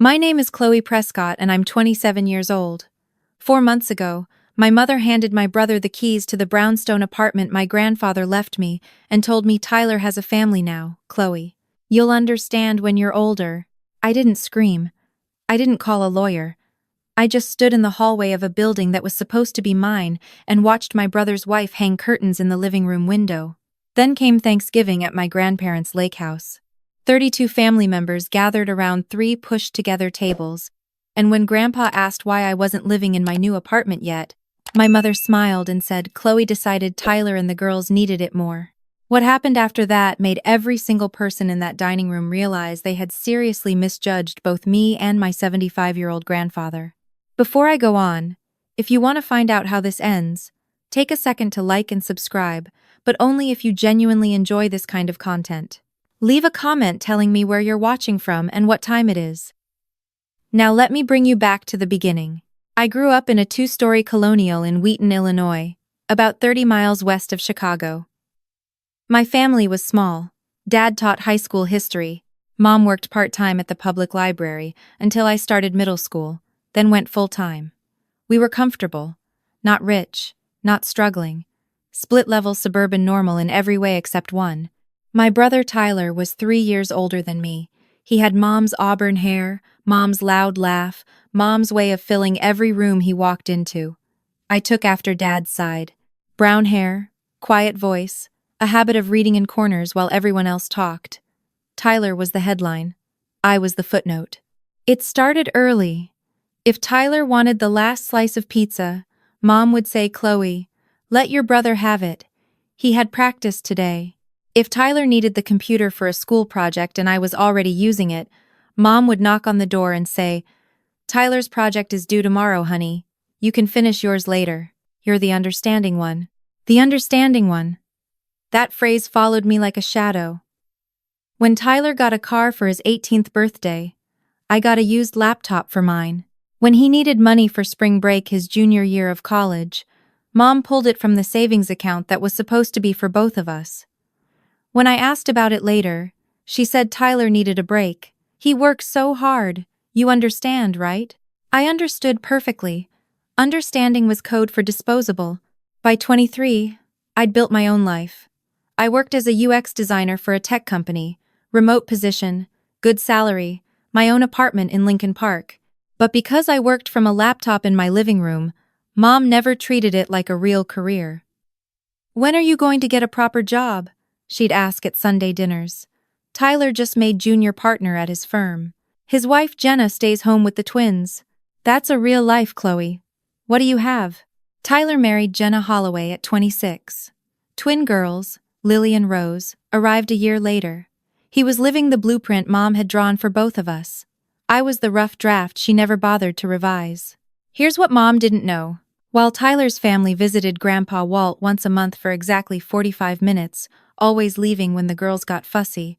My name is Chloe Prescott and I'm 27 years old. 4 months ago, my mother handed my brother the keys to the brownstone apartment my grandfather left me and told me Tyler has a family now, Chloe. You'll understand when you're older. I didn't scream. I didn't call a lawyer. I just stood in the hallway of a building that was supposed to be mine and watched my brother's wife hang curtains in the living room window. Then came Thanksgiving at my grandparents' lake house. 32 family members gathered around 3 pushed-together tables, and when Grandpa asked why I wasn't living in my new apartment yet, my mother smiled and said Chloe decided Tyler and the girls needed it more. What happened after that made every single person in that dining room realize they had seriously misjudged both me and my 75-year-old grandfather. Before I go on, if you want to find out how this ends, take a second to like and subscribe, but only if you genuinely enjoy this kind of content. Leave a comment telling me where you're watching from and what time it is. Now let me bring you back to the beginning. I grew up in a 2-story colonial in Wheaton, Illinois, about 30 miles west of Chicago. My family was small. Dad taught high school history. Mom worked part-time at the public library until I started middle school, then went full-time. We were comfortable. Not rich, not struggling. Split-level suburban normal in every way except one. My brother Tyler was 3 years older than me. He had Mom's auburn hair, Mom's loud laugh, Mom's way of filling every room he walked into. I took after Dad's side. Brown hair, quiet voice, a habit of reading in corners while everyone else talked. Tyler was the headline. I was the footnote. It started early. If Tyler wanted the last slice of pizza, Mom would say, "Chloe, let your brother have it. He had practice today." If Tyler needed the computer for a school project and I was already using it, Mom would knock on the door and say, "Tyler's project is due tomorrow, honey. You can finish yours later. You're the understanding one." The understanding one. That phrase followed me like a shadow. When Tyler got a car for his 18th birthday, I got a used laptop for mine. When he needed money for spring break his junior year of college, Mom pulled it from the savings account that was supposed to be for both of us. When I asked about it later, she said Tyler needed a break. He worked so hard. You understand, right? I understood perfectly. Understanding was code for disposable. By 23, I'd built my own life. I worked as a UX designer for a tech company, remote position, good salary, my own apartment in Lincoln Park. But because I worked from a laptop in my living room, Mom never treated it like a real career. "When are you going to get a proper job?" she'd ask at Sunday dinners. Tyler just made junior partner at his firm. His wife Jenna stays home with the twins. That's a real life, Chloe. What do you have? Tyler married Jenna Holloway at 26. Twin girls, Lily and Rose, arrived a year later. He was living the blueprint Mom had drawn for both of us. I was the rough draft she never bothered to revise. Here's what Mom didn't know. While Tyler's family visited Grandpa Walt once a month for exactly 45 minutes, always leaving when the girls got fussy,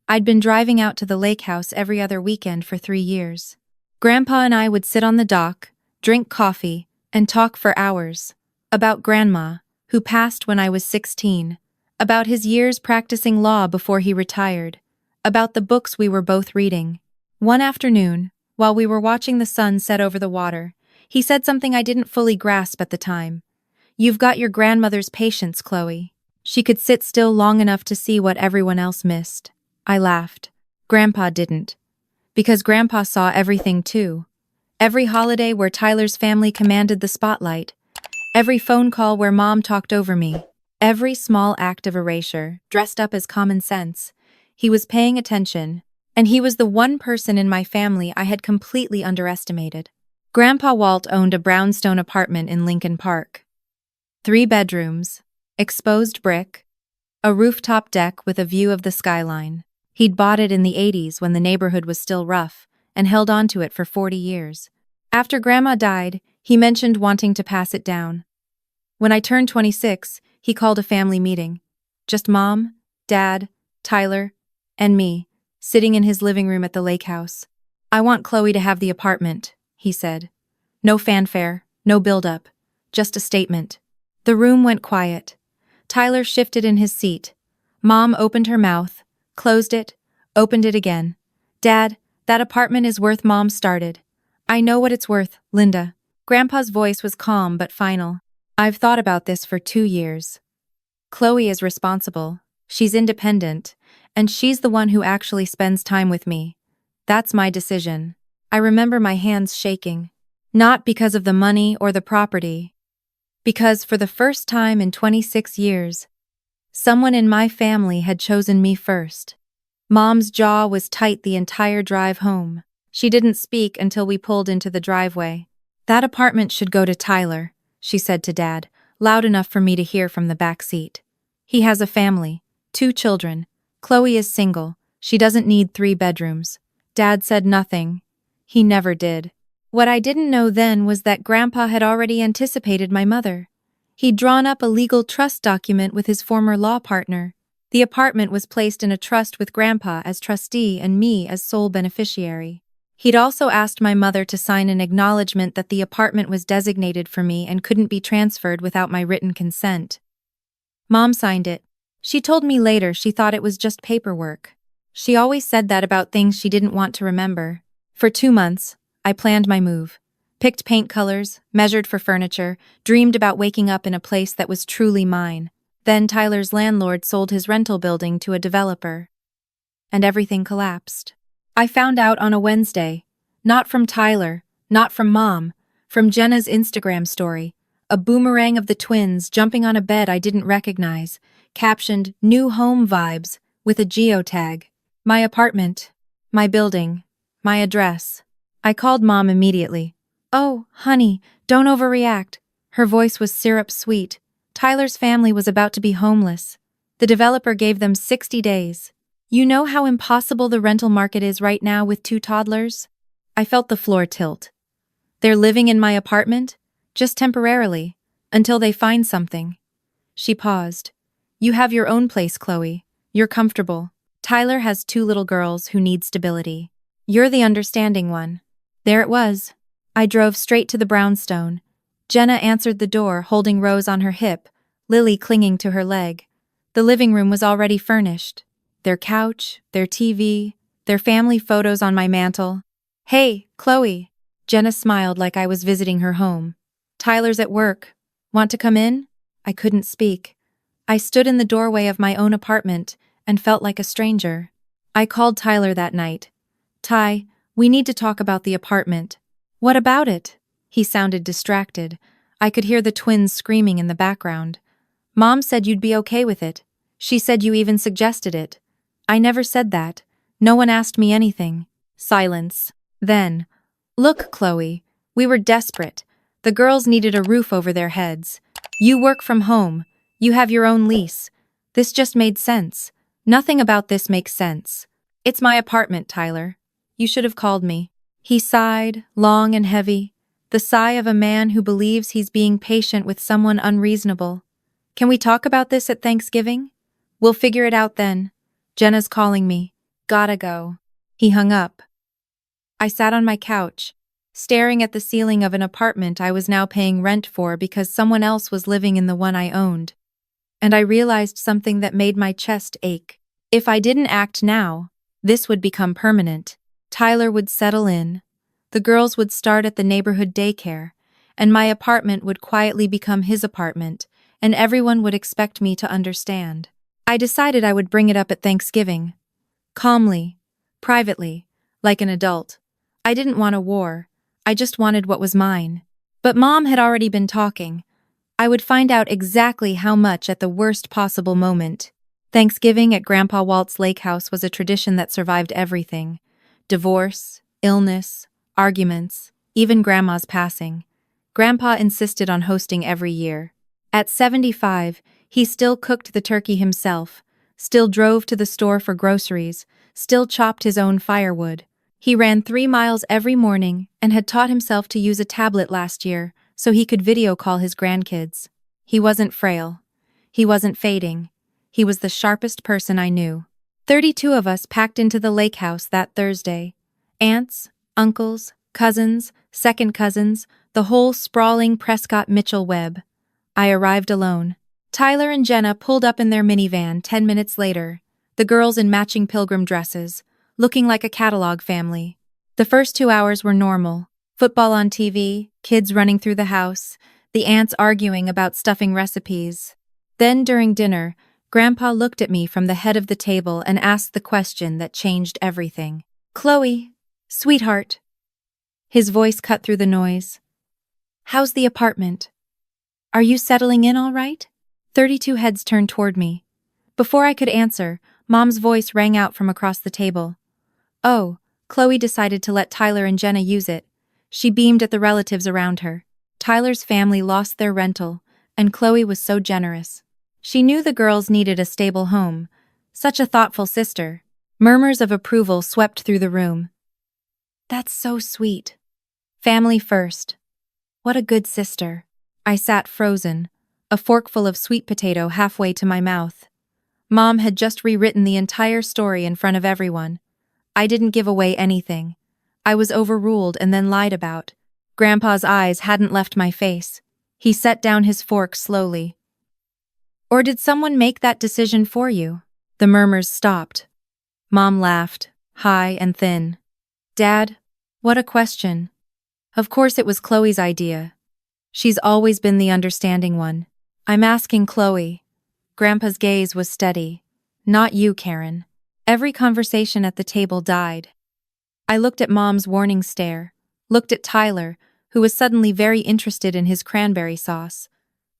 I'd been driving out to the lake house every other weekend for 3 years. Grandpa and I would sit on the dock, drink coffee, and talk for hours. About Grandma, who passed when I was 16. About his years practicing law before he retired. About the books we were both reading. One afternoon, while we were watching the sun set over the water, he said something I didn't fully grasp at the time. "You've got your grandmother's patience, Chloe. She could sit still long enough to see what everyone else missed." I laughed. Grandpa didn't. Because Grandpa saw everything too. Every holiday where Tyler's family commanded the spotlight. Every phone call where Mom talked over me. Every small act of erasure, dressed up as common sense. He was paying attention, and he was the one person in my family I had completely underestimated. Grandpa Walt owned a brownstone apartment in Lincoln Park. 3 bedrooms, exposed brick, a rooftop deck with a view of the skyline. He'd bought it in the 80s when the neighborhood was still rough, and held on to it for 40 years. After Grandma died, he mentioned wanting to pass it down. When I turned 26, he called a family meeting. Just Mom, Dad, Tyler, and me, sitting in his living room at the lake house. "I want Chloe to have the apartment," he said. No fanfare, no build-up, just a statement. The room went quiet. Tyler shifted in his seat. Mom opened her mouth, closed it, opened it again. "Dad, That apartment is worth, Mom started. I know what it's worth, Linda. Grandpa's voice was calm but final. I've thought about this for 2 years. Chloe is responsible. She's independent. And she's the one who actually spends time with me. That's my decision. I remember my hands shaking. Not because of the money or the property. Because for the first time in 26 years, someone in my family had chosen me first. Mom's jaw was tight the entire drive home. She didn't speak until we pulled into the driveway. That apartment should go to Tyler, she said to Dad, loud enough for me to hear from the back seat. He has a family, 2 children. Chloe is single. She doesn't need 3 bedrooms. Dad said nothing. He never did. What I didn't know then was that Grandpa had already anticipated my mother. He'd drawn up a legal trust document with his former law partner. The apartment was placed in a trust with Grandpa as trustee and me as sole beneficiary. He'd also asked my mother to sign an acknowledgement that the apartment was designated for me and couldn't be transferred without my written consent. Mom signed it. She told me later she thought it was just paperwork. She always said that about things she didn't want to remember. For 2 months, I planned my move. Picked paint colors, measured for furniture, dreamed about waking up in a place that was truly mine. Then Tyler's landlord sold his rental building to a developer. And everything collapsed. I found out on a Wednesday. Not from Tyler, not from Mom, from Jenna's Instagram story. A boomerang of the twins jumping on a bed I didn't recognize, captioned "New Home Vibes" with a geotag. My apartment, my building, my address. I called Mom immediately. "Oh, honey, don't overreact." Her voice was syrup sweet. Tyler's family was about to be homeless. The developer gave them 60 days. You know how impossible the rental market is right now with 2 toddlers? I felt the floor tilt. They're living in my apartment? Just temporarily, until they find something. She paused. You have your own place, Chloe. You're comfortable. Tyler has 2 little girls who need stability. You're the understanding one. There it was. I drove straight to the brownstone. Jenna answered the door, holding Rose on her hip, Lily clinging to her leg. The living room was already furnished. Their couch, their TV, their family photos on my mantel. Hey, Chloe. Jenna smiled like I was visiting her home. Tyler's at work. Want to come in? I couldn't speak. I stood in the doorway of my own apartment and felt like a stranger. I called Tyler that night. Ty, we need to talk about the apartment. What about it? He sounded distracted. I could hear the twins screaming in the background. Mom said you'd be okay with it. She said you even suggested it. I never said that. No one asked me anything. Silence. Then, look, Chloe, we were desperate. The girls needed a roof over their heads. You work from home. You have your own lease. This just made sense. Nothing about this makes sense. It's my apartment, Tyler. You should have called me. He sighed, long and heavy, the sigh of a man who believes he's being patient with someone unreasonable. Can we talk about this at Thanksgiving? We'll figure it out then. Jenna's calling me. Gotta go. He hung up. I sat on my couch, staring at the ceiling of an apartment I was now paying rent for because someone else was living in the one I owned. And I realized something that made my chest ache. If I didn't act now, this would become permanent. Tyler would settle in. The girls would start at the neighborhood daycare, and my apartment would quietly become his apartment, and everyone would expect me to understand. I decided I would bring it up at Thanksgiving. Calmly, privately, like an adult. I didn't want a war. I just wanted what was mine. But Mom had already been talking. I would find out exactly how much at the worst possible moment. Thanksgiving at Grandpa Walt's lake house was a tradition that survived everything. Divorce, illness, arguments, even Grandma's passing. Grandpa insisted on hosting every year. At 75, he still cooked the turkey himself, still drove to the store for groceries, still chopped his own firewood. He ran 3 miles every morning and had taught himself to use a tablet last year so he could video call his grandkids. He wasn't frail. He wasn't fading. He was the sharpest person I knew. 32 of us packed into the lake house that Thursday. Aunts, uncles, cousins, second cousins, the whole sprawling Prescott Mitchell web. I arrived alone. Tyler and Jenna pulled up in their minivan 10 minutes later, the girls in matching pilgrim dresses, looking like a catalog family. The first 2 hours were normal. Football on TV, kids running through the house, the aunts arguing about stuffing recipes. Then, during dinner, Grandpa looked at me from the head of the table and asked the question that changed everything. "Chloe, sweetheart." His voice cut through the noise. "How's the apartment? Are you settling in all right?" 32 heads turned toward me. Before I could answer, Mom's voice rang out from across the table. "Oh, Chloe decided to let Tyler and Jenna use it." She beamed at the relatives around her. Tyler's family lost their rental, and Chloe was so generous. She knew the girls needed a stable home. Such a thoughtful sister. Murmurs of approval swept through the room. "That's so sweet. Family first. What a good sister." I sat frozen, a forkful of sweet potato halfway to my mouth. Mom had just rewritten the entire story in front of everyone. I didn't give away anything. I was overruled and then lied about. Grandpa's eyes hadn't left my face. He set down his fork slowly. "Or did someone make that decision for you?" The murmurs stopped. Mom laughed, high and thin. "Dad, what a question. Of course it was Chloe's idea. She's always been the understanding one. I'm asking Chloe." Grandpa's gaze was steady. "Not you, Karen." Every conversation at the table died. I looked at Mom's warning stare, looked at Tyler, who was suddenly very interested in his cranberry sauce,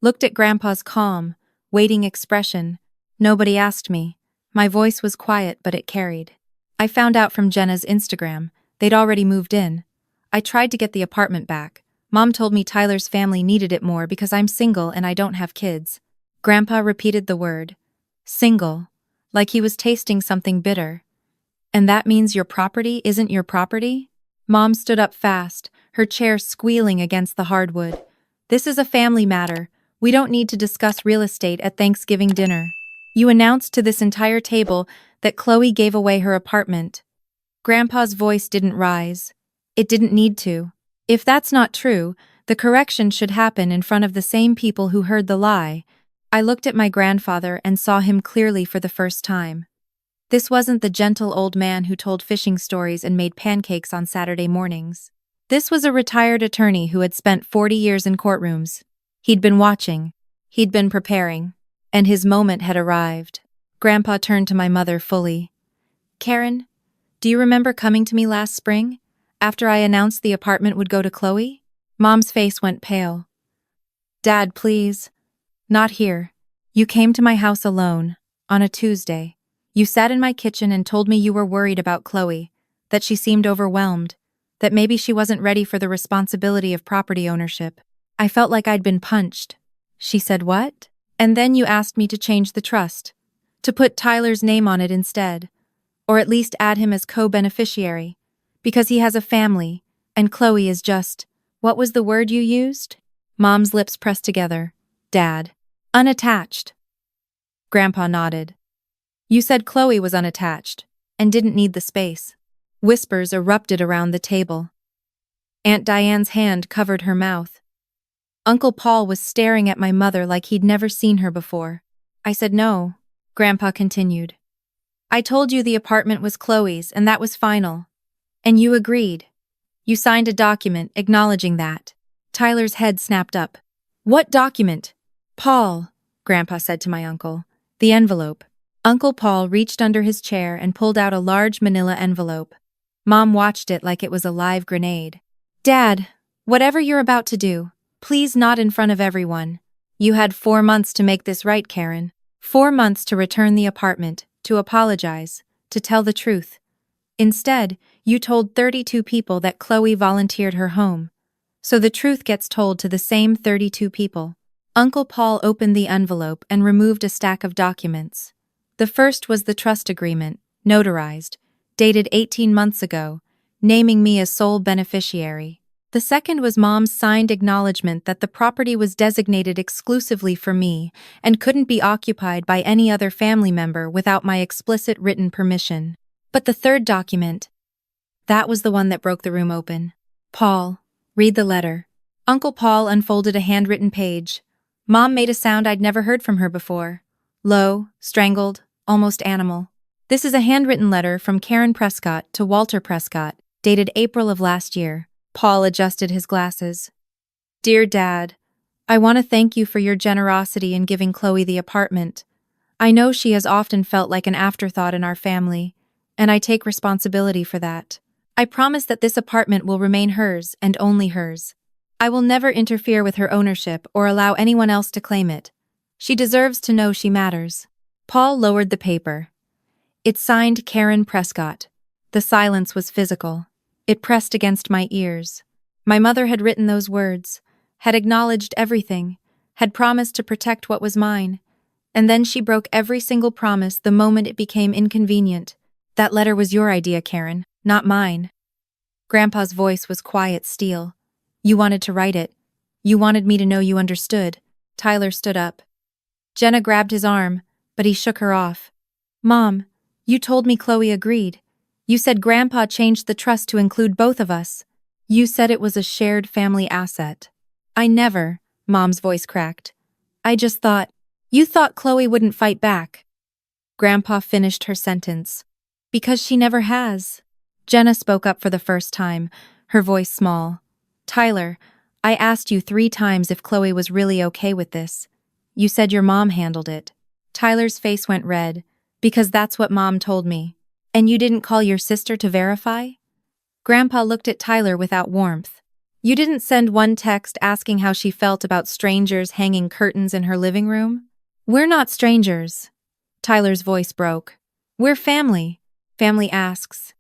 looked at Grandpa's calm, waiting expression. Nobody asked me. My voice was quiet, but it carried. I found out from Jenna's Instagram. They'd already moved in. I tried to get the apartment back. Mom told me Tyler's family needed it more because I'm single and I don't have kids. Grandpa repeated the word. Single. Like he was tasting something bitter. "And that means your property isn't your property?" Mom stood up fast, her chair squealing against the hardwood. "This is a family matter. We don't need to discuss real estate at Thanksgiving dinner. You announced to this entire table that Chloe gave away her apartment." Grandpa's voice didn't rise. It didn't need to. If that's not true, the correction should happen in front of the same people who heard the lie. I looked at my grandfather and saw him clearly for the first time. This wasn't the gentle old man who told fishing stories and made pancakes on Saturday mornings. This was a retired attorney who had spent 40 years in courtrooms. He'd been watching. He'd been preparing. And his moment had arrived. Grandpa turned to my mother fully. "Karen, do you remember coming to me last spring, after I announced the apartment would go to Chloe?" Mom's face went pale. "Dad, please. Not here. You came to my house alone, on a Tuesday. You sat in my kitchen and told me you were worried about Chloe, that she seemed overwhelmed, that maybe she wasn't ready for the responsibility of property ownership. I felt like I'd been punched." She said, "What?" "And then you asked me to change the trust, to put Tyler's name on it instead, or at least add him as co-beneficiary, because he has a family, and Chloe is just, what was the word you used?" Mom's lips pressed together. "Dad. Unattached." Grandpa nodded. "You said Chloe was unattached, and didn't need the space." Whispers erupted around the table. Aunt Diane's hand covered her mouth. Uncle Paul was staring at my mother like he'd never seen her before. "I said no," Grandpa continued. "I told you the apartment was Chloe's and that was final. And you agreed. You signed a document acknowledging that." Tyler's head snapped up. "What document?" "Paul," Grandpa said to my uncle. "The envelope." Uncle Paul reached under his chair and pulled out a large manila envelope. Mom watched it like it was a live grenade. "Dad, whatever you're about to do, please not in front of everyone. You had 4 months to make this right, Karen. 4 months to return the apartment, to apologize, to tell the truth. Instead, you told 32 people that Chloe volunteered her home. So the truth gets told to the same 32 people." Uncle Paul opened the envelope and removed a stack of documents. The first was the trust agreement, notarized, dated 18 months ago, naming me as sole beneficiary. The second was Mom's signed acknowledgement that the property was designated exclusively for me and couldn't be occupied by any other family member without my explicit written permission. But the third document, that was the one that broke the room open. "Paul, read the letter." Uncle Paul unfolded a handwritten page. Mom made a sound I'd never heard from her before. Low, strangled, almost animal. "This is a handwritten letter from Karen Prescott to Walter Prescott, dated April of last year. Paul adjusted his glasses. Dear Dad, I want to thank you for your generosity in giving Chloe the apartment. I know she has often felt like an afterthought in our family, and I take responsibility for that. I promise that this apartment will remain hers and only hers. I will never interfere with her ownership or allow anyone else to claim it. She deserves to know she matters. Paul lowered the paper. It's signed Karen Prescott. The silence was physical. It pressed against my ears. My mother had written those words, had acknowledged everything, had promised to protect what was mine. And then she broke every single promise the moment it became inconvenient. That letter was your idea, Karen, not mine. Grandpa's voice was quiet steel. You wanted to write it. You wanted me to know you understood. Tyler stood up. Jenna grabbed his arm, but he shook her off. Mom, you told me Chloe agreed. You said Grandpa changed the trust to include both of us. You said it was a shared family asset. I never, Mom's voice cracked. I just thought, you thought Chloe wouldn't fight back. Grandpa finished her sentence. Because she never has. Jenna spoke up for the first time, her voice small. Tyler, I asked you 3 times if Chloe was really okay with this. You said your mom handled it. Tyler's face went red, because that's what Mom told me. And you didn't call your sister to verify? Grandpa looked at Tyler without warmth. You didn't send one text asking how she felt about strangers hanging curtains in her living room? We're not strangers. Tyler's voice broke. We're family. Family asks.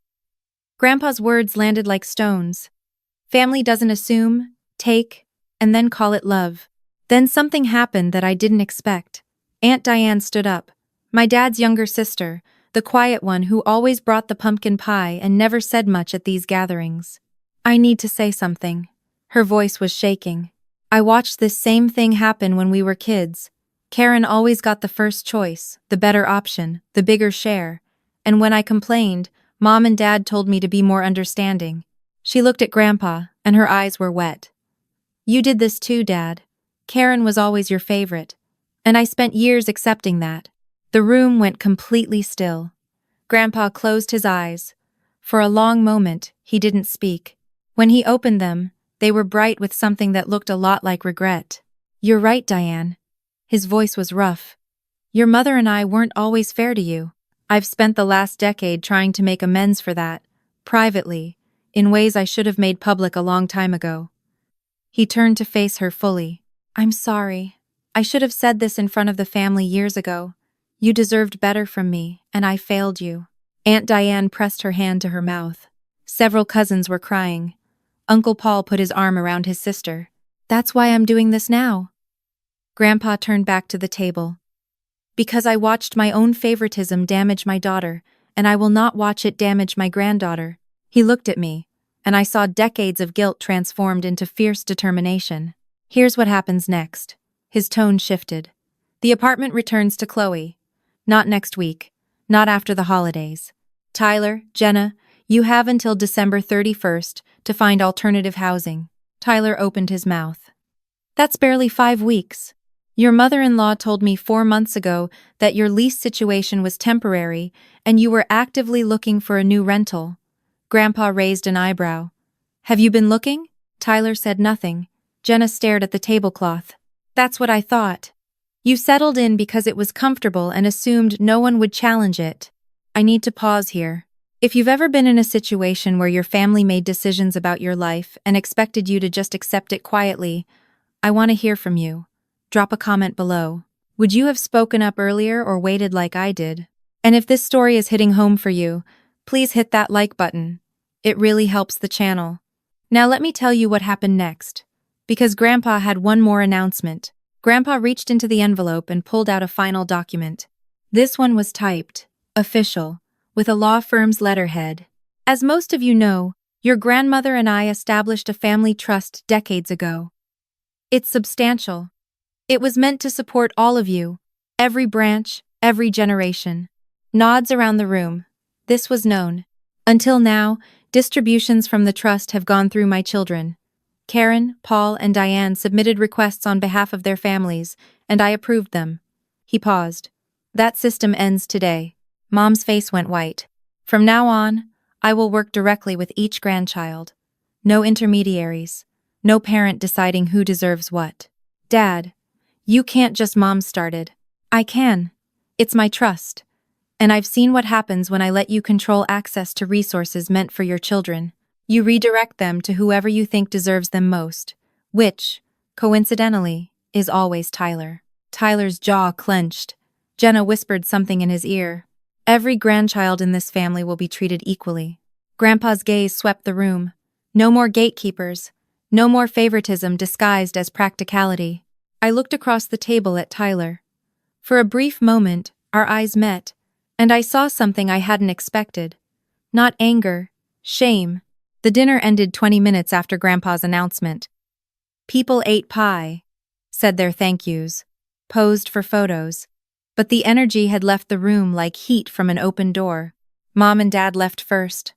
Grandpa's words landed like stones. Family doesn't assume, take, and then call it love. Then something happened that I didn't expect. Aunt Diane stood up. My dad's younger sister, the quiet one who always brought the pumpkin pie and never said much at these gatherings. I need to say something. Her voice was shaking. I watched this same thing happen when we were kids. Karen always got the first choice, the better option, the bigger share. And when I complained, Mom and Dad told me to be more understanding. She looked at Grandpa, and her eyes were wet. You did this too, Dad. Karen was always your favorite. And I spent years accepting that. The room went completely still. Grandpa closed his eyes. For a long moment, he didn't speak. When he opened them, they were bright with something that looked a lot like regret. You're right, Diane. His voice was rough. Your mother and I weren't always fair to you. I've spent the last decade trying to make amends for that, privately, in ways I should have made public a long time ago. He turned to face her fully. I'm sorry. I should have said this in front of the family years ago. You deserved better from me, and I failed you. Aunt Diane pressed her hand to her mouth. Several cousins were crying. Uncle Paul put his arm around his sister. That's why I'm doing this now. Grandpa turned back to the table. Because I watched my own favoritism damage my daughter, and I will not watch it damage my granddaughter. He looked at me, and I saw decades of guilt transformed into fierce determination. Here's what happens next. His tone shifted. The apartment returns to Chloe. Not next week. Not after the holidays. Tyler, Jenna, you have until December 31st to find alternative housing. Tyler opened his mouth. That's barely 5 weeks. Your mother-in-law told me 4 months ago that your lease situation was temporary and you were actively looking for a new rental. Grandpa raised an eyebrow. Have you been looking? Tyler said nothing. Jenna stared at the tablecloth. That's what I thought. You settled in because it was comfortable and assumed no one would challenge it. I need to pause here. If you've ever been in a situation where your family made decisions about your life and expected you to just accept it quietly, I want to hear from you. Drop a comment below. Would you have spoken up earlier or waited like I did? And if this story is hitting home for you, please hit that like button. It really helps the channel. Now let me tell you what happened next. Because Grandpa had one more announcement. Grandpa reached into the envelope and pulled out a final document. This one was typed, official, with a law firm's letterhead. As most of you know, your grandmother and I established a family trust decades ago. It's substantial. It was meant to support all of you, every branch, every generation. Nods around the room. This was known. Until now, distributions from the trust have gone through my children. Karen, Paul, and Diane submitted requests on behalf of their families, and I approved them. He paused. That system ends today. Mom's face went white. From now on, I will work directly with each grandchild. No intermediaries. No parent deciding who deserves what. Dad, you can't just mom started. I can. It's my trust. And I've seen what happens when I let you control access to resources meant for your children. You redirect them to whoever you think deserves them most, which, coincidentally, is always Tyler. Tyler's jaw clenched. Jenna whispered something in his ear. Every grandchild in this family will be treated equally. Grandpa's gaze swept the room. No more gatekeepers. No more favoritism disguised as practicality. I looked across the table at Tyler. For a brief moment, our eyes met, and I saw something I hadn't expected. Not anger, shame. The dinner ended 20 minutes after Grandpa's announcement. People ate pie, said their thank yous, posed for photos. But the energy had left the room like heat from an open door. Mom and Dad left first.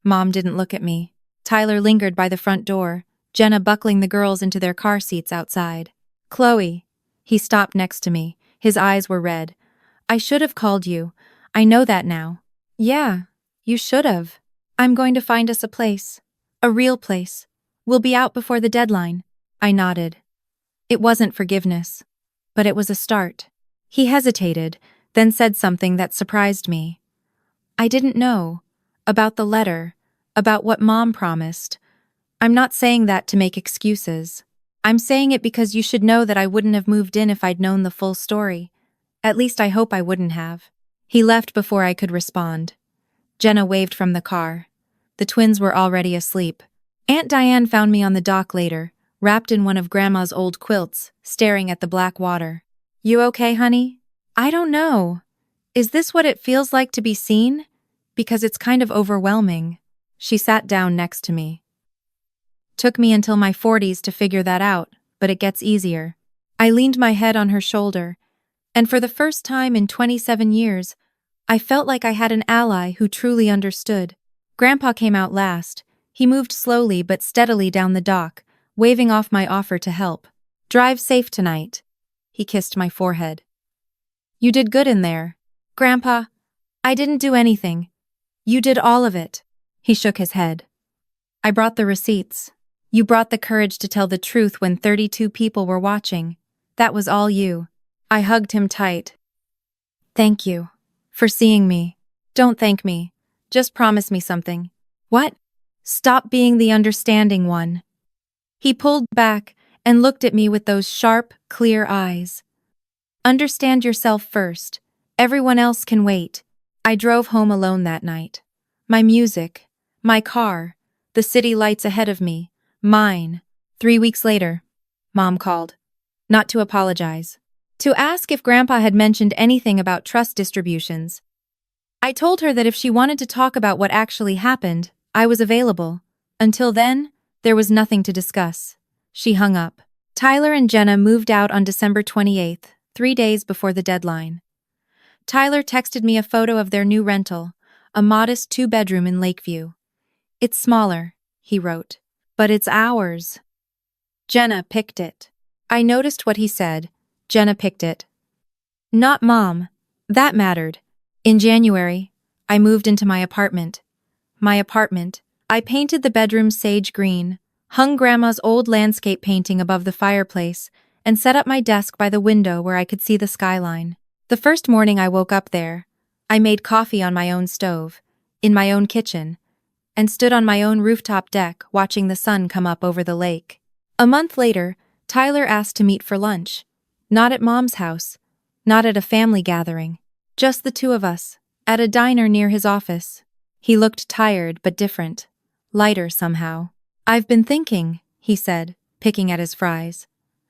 Mom didn't look at me. Tyler lingered by the front door, Jenna buckling the girls into their car seats outside. Chloe. He stopped next to me. His eyes were red. I should have called you. I know that now. Yeah, you should have. I'm going to find us a place. A real place. We'll be out before the deadline. I nodded. It wasn't forgiveness, but it was a start. He hesitated, then said something that surprised me. I didn't know. About the letter. About what Mom promised. I'm not saying that to make excuses. I'm saying it because you should know that I wouldn't have moved in if I'd known the full story. At least I hope I wouldn't have. He left before I could respond. Jenna waved from the car. The twins were already asleep. Aunt Diane found me on the dock later, wrapped in one of Grandma's old quilts, staring at the black water. You okay, honey? I don't know. Is this what it feels like to be seen? Because it's kind of overwhelming. She sat down next to me. Took me until my 40s to figure that out, but it gets easier. I leaned my head on her shoulder, and for the first time in 27 years, I felt like I had an ally who truly understood. Grandpa came out last. He moved slowly but steadily down the dock, waving off my offer to help. Drive safe tonight. He kissed my forehead. You did good in there. Grandpa, I didn't do anything. You did all of it. He shook his head. I brought the receipts. You brought the courage to tell the truth when 32 people were watching. That was all you. I hugged him tight. Thank you. For seeing me. Don't thank me. Just promise me something. What? Stop being the understanding one. He pulled back and looked at me with those sharp, clear eyes. Understand yourself first. Everyone else can wait. I drove home alone that night. My music, my car, the city lights ahead of me, mine. 3 weeks later, Mom called. Not to apologize. To ask if Grandpa had mentioned anything about trust distributions. I told her that if she wanted to talk about what actually happened, I was available. Until then, there was nothing to discuss. She hung up. Tyler and Jenna moved out on December 28th, 3 days before the deadline. Tyler texted me a photo of their new rental, a modest 2-bedroom in Lakeview. It's smaller, he wrote, but it's ours. Jenna picked it. I noticed what he said. Jenna picked it. Not Mom. That mattered. In January, I moved into my apartment. I painted the bedroom sage green, hung Grandma's old landscape painting above the fireplace, and set up my desk by the window where I could see the skyline. The first morning I woke up there, I made coffee on my own stove, in my own kitchen, and stood on my own rooftop deck watching the sun come up over the lake. A month later, Tyler asked to meet for lunch. Not at Mom's house, not at a family gathering. Just the two of us, at a diner near his office. He looked tired but different, lighter somehow. I've been thinking, he said, picking at his fries,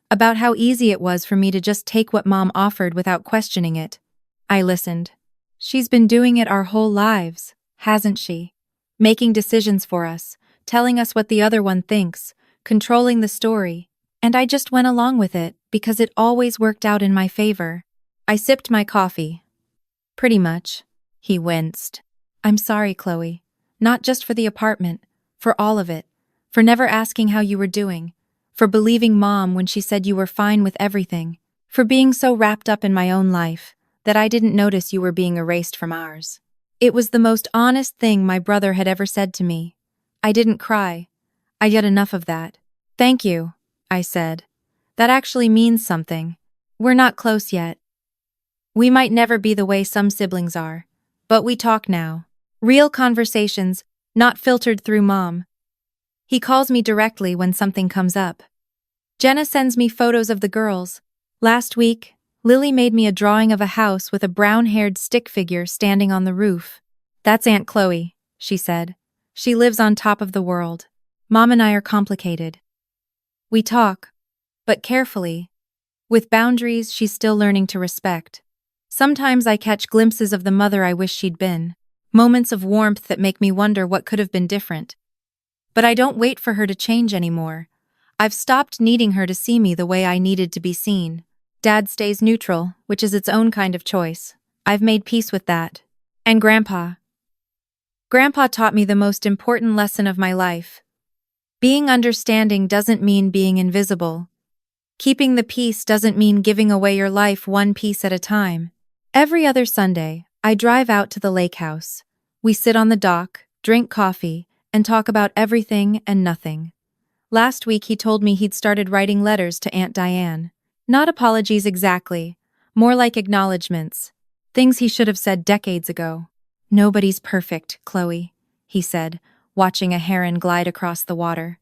about how easy it was for me to just take what Mom offered without questioning it. I listened. She's been doing it our whole lives, hasn't she? Making decisions for us, telling us what the other one thinks, controlling the story. And I just went along with it because it always worked out in my favor. I sipped my coffee. Pretty much. He winced. I'm sorry, Chloe. Not just for the apartment, for all of it. For never asking how you were doing. For believing Mom when she said you were fine with everything. For being so wrapped up in my own life that I didn't notice you were being erased from ours. It was the most honest thing my brother had ever said to me. I didn't cry. I had enough of that. Thank you, I said. That actually means something. We're not close yet. We might never be the way some siblings are, but we talk now. Real conversations, not filtered through Mom. He calls me directly when something comes up. Jenna sends me photos of the girls. Last week, Lily made me a drawing of a house with a brown-haired stick figure standing on the roof. That's Aunt Chloe, she said. She lives on top of the world. Mom and I are complicated. We talk, but carefully, with boundaries she's still learning to respect. Sometimes I catch glimpses of the mother I wish she'd been, moments of warmth that make me wonder what could have been different. But I don't wait for her to change anymore. I've stopped needing her to see me the way I needed to be seen. Dad stays neutral, which is its own kind of choice. I've made peace with that. And Grandpa. Grandpa taught me the most important lesson of my life. Being understanding doesn't mean being invisible. Keeping the peace doesn't mean giving away your life one piece at a time. Every other Sunday, I drive out to the lake house. We sit on the dock, drink coffee, and talk about everything and nothing. Last week he told me he'd started writing letters to Aunt Diane. Not apologies exactly, more like acknowledgments. Things he should have said decades ago. Nobody's perfect, Chloe, he said, watching a heron glide across the water.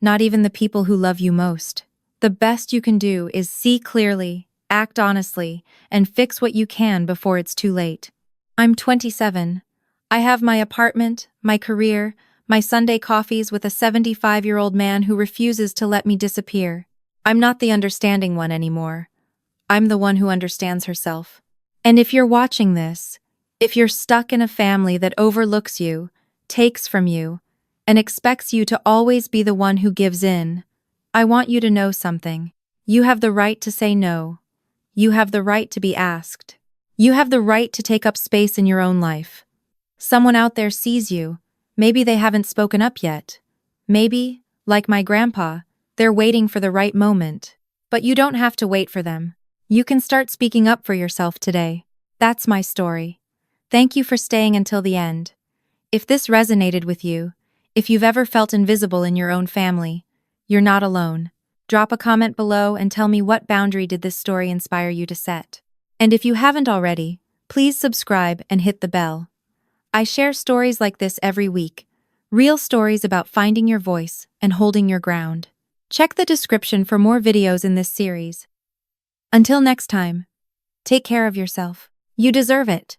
Not even the people who love you most. The best you can do is see clearly, act honestly, and fix what you can before it's too late. I'm 27. I have my apartment, my career, my Sunday coffees with a 75-year-old man who refuses to let me disappear. I'm not the understanding one anymore. I'm the one who understands herself. And if you're watching this, if you're stuck in a family that overlooks you, takes from you, and expects you to always be the one who gives in, I want you to know something. You have the right to say no. You have the right to be asked. You have the right to take up space in your own life. Someone out there sees you. Maybe they haven't spoken up yet. Maybe, like my grandpa, they're waiting for the right moment. But you don't have to wait for them. You can start speaking up for yourself today. That's my story. Thank you for staying until the end. If this resonated with you, if you've ever felt invisible in your own family, you're not alone. Drop a comment below and tell me what boundary did this story inspire you to set. And if you haven't already, please subscribe and hit the bell. I share stories like this every week, real stories about finding your voice and holding your ground. Check the description for more videos in this series. Until next time, take care of yourself. You deserve it.